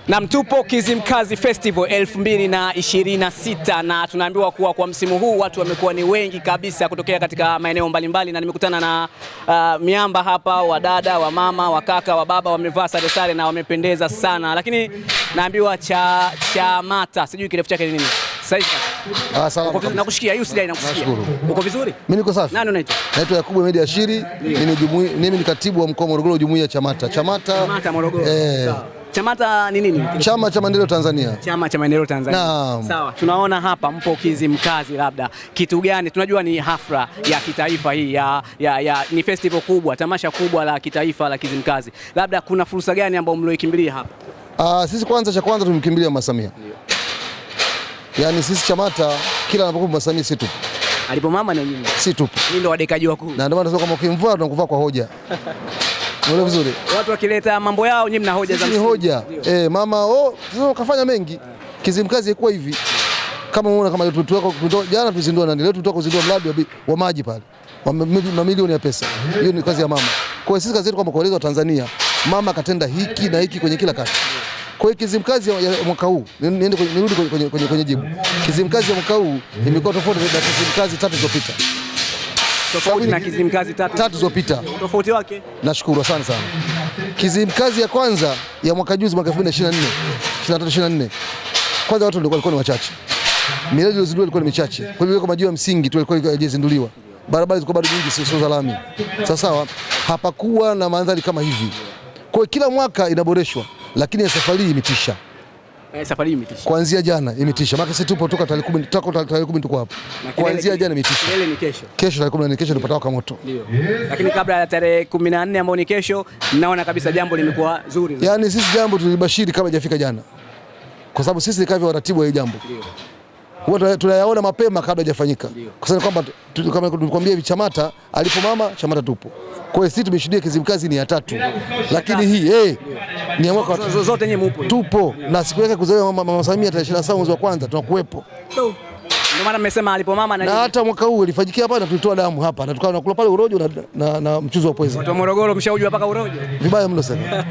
Na tupo Kizimkazi Festival 2026 na tunaambiwa kuwa kwa msimu huu watu wamekuwa ni wengi kabisa kutokea katika maeneo mbalimbali, na nimekutana na miamba hapa, wadada, wa mama, wa kaka, wa baba, wamevaa sare sare na wamependeza sana, lakini naambiwa Chamata, sijui kirefu chake ni nini. Sawa. Nakusikia, hiyo sijai nakusikia. Uko vizuri? Mimi niko safi. Nani unaitwa? Naitwa Yakubu Ahmed Ashiri. Mimi ni katibu wa mkoa wa Morogoro, jumuiya ya Chamata. Chamata Morogoro. Sawa. Chamata ni nini? Chama cha Maendeleo Tanzania. Chama cha Maendeleo Tanzania. Naam. Sawa. Tunaona hapa mpo Kizimkazi, labda kitu gani? Tunajua ni hafla ya kitaifa hii ni festival kubwa, tamasha kubwa la kitaifa la Kizimkazi. Labda kuna fursa gani ambayo mlioikimbilia hapa? Sisi cha kwanza tumkimbilia Mama Samia. Yaani sisi Chamata kila anapokuwa Mama Samia si tupo. Alipo mama na nyinyi. Si tupo. Ni ndo wadekaji wakuu. Na ndio maana tunasema kama ukimvua tunakuvaa kwa hoja. Unaelewa vizuri? Watu wakileta mambo yao nyinyi mna hoja za msingi. Ni hoja. Mama kafanya mengi. Kizimkazi ilikuwa hivi. Kama unaona kama jana tulizindua nani? Leo tulitoka kuzindua mradi wa maji pale. Mamilioni ya pesa. Hiyo ni kazi ya mama. Kwa hiyo sisi kazi yetu kama kueleza wa Tanzania, mama katenda hiki na hiki kwenye kila kata. Kwa hiyo Kizimkazi ya mwaka huu, nirudi kwenye jibu. Kizimkazi ya mwaka huu imekuwa tofauti na Kizimkazi 3 zilizopita. Tofauti na Kizimkazi 3 zilizopita. Tofauti wake? Nashukuru sana. Kizimkazi ya kwanza ya mwaka juzi, mwaka 2024. Kwanza watu walikuwa ni wachache. Miradi iliyozinduliwa ilikuwa ni michache. Kwa hivyo kama jiwe ya msingi tu ilikuwa haijazinduliwa. Barabara zilikuwa bado nyingi, sio za lami. Sawa, hapakuwa na mandhari kama hivi. Kwa hiyo kila mwaka inaboreshwa. Lakini ya safari hii imetisha. Safari hii imetisha. Kuanzia jana imetisha. Maana sisi tupo toka tarehe 10 tuko hapa. Kuanzia jana imetisha. Ile ni kesho. Kesho tarehe 14 kesho tupata waka moto. Ndio. Lakini kabla ya tarehe 14 ambayo ni kesho, naona kabisa jambo limekuwa zuri. Yaani sisi jambo tulibashiri kabla hajafika jana. Kwa sababu sisi ni waratibu wa hili jambo. Ndio. Huwa tunayaona mapema kabla hajafanyika. Kwa sababu kwamba kama tulikwambia hivi, Chamata alipo mama Chamata tupo. Kwa hiyo sisi tumeshuhudia Kizimkazi ni ya 3. Lakini hii ni ya mwaka zote nyewe mpo. Tupo na siku yake kuzaliwa Mama Samia tarehe 27 mwezi wa kwanza tunakuwepo. Ndio maana mmesema alipo mama na hata mwaka huu ilifanyikia hapa na tulitoa damu hapa na tukawa tunakula pale urojo na mchuzi wa pweza. Watu wa Morogoro mshaujua mpaka urojo. Vibaya mno sana.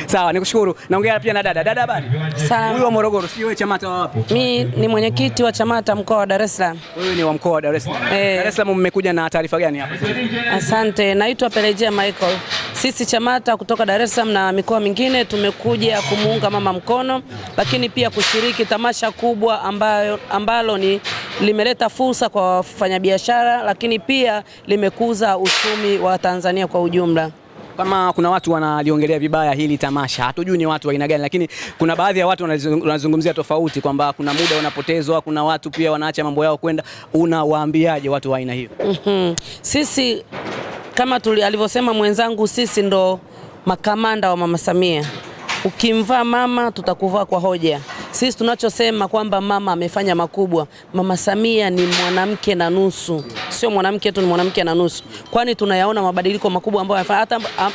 Sawa, nikushukuru. Naongea pia na dada. Dada habari? Sawa. Huyu wa Morogoro, si wewe Chamata wa wapi? Mimi ni mwenyekiti wa Chamata mkoa wa Dar es Salaam. Wewe ni wa mkoa wa Dar es Salaam. Dar es Salaam mmekuja na taarifa gani hapa? Asante, naitwa Pelejia Michael. Sisi Chamata kutoka Dar es Salaam na mikoa mingine tumekuja kumuunga mama mkono, lakini pia kushiriki tamasha kubwa ambalo limeleta fursa kwa wafanyabiashara, lakini pia limekuza uchumi wa Tanzania kwa ujumla. Kama kuna watu wanaliongelea vibaya hili tamasha, hatujui ni watu wa aina gani, lakini kuna baadhi ya watu wanazungumzia tofauti kwamba kuna muda unapotezwa, kuna watu pia wanaacha mambo yao kwenda. Unawaambiaje watu wa aina hiyo? Sisi kama alivyosema mwenzangu, sisi ndo makamanda wa Mama Samia. Ukimvaa mama tutakuvaa kwa hoja. Sisi tunachosema kwamba mama amefanya makubwa. Mama Samia ni mwanamke na nusu. Sio mwanamke tu, ni mwanamke na nusu. Kwani tunayaona mabadiliko makubwa ambayo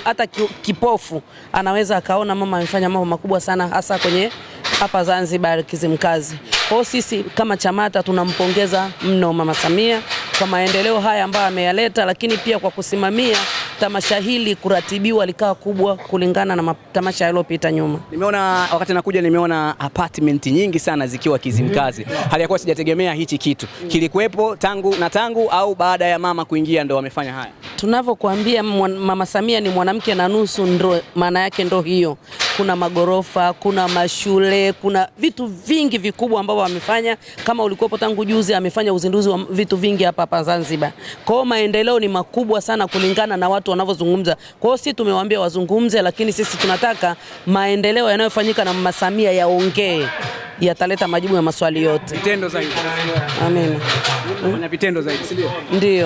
hata kipofu anaweza akaona mama amefanya mambo makubwa sana, hasa kwenye hapa Zanzibar Kizimkazi. Kwa hiyo sisi kama Chamata tunampongeza mno Mama Samia kwa maendeleo haya ambayo ameyaleta, lakini pia kwa kusimamia tamasha hili kuratibiwa likawa kubwa kulingana na matamasha yaliyopita nyuma. Nimeona wakati nakuja, nimeona apartment nyingi sana zikiwa Kizimkazi. Hali ya kuwa sijategemea hichi kitu. Kilikuwepo tangu au baada ya mama kuingia ndo wamefanya haya? Tunavyokuambia Mama Samia ni mwanamke na nusu, ndo maana yake ndo hiyo. Kuna magorofa, kuna mashule, kuna vitu vingi vikubwa ambavyo wamefanya. Kama ulikuwepo tangu juzi, amefanya uzinduzi wa vitu vingi hapa Zanzibar. Kwa hiyo maendeleo ni makubwa sana kulingana na watu wanavyozungumza. Kwa hiyo sisi tumewaambia wazungumze, lakini sisi tunataka maendeleo yanayofanyika na Mama Samia yaongee, yataleta majibu ya maswali yote. Vitendo zaidi. Amen. Vitendo zaidi, si ndio? Ndio.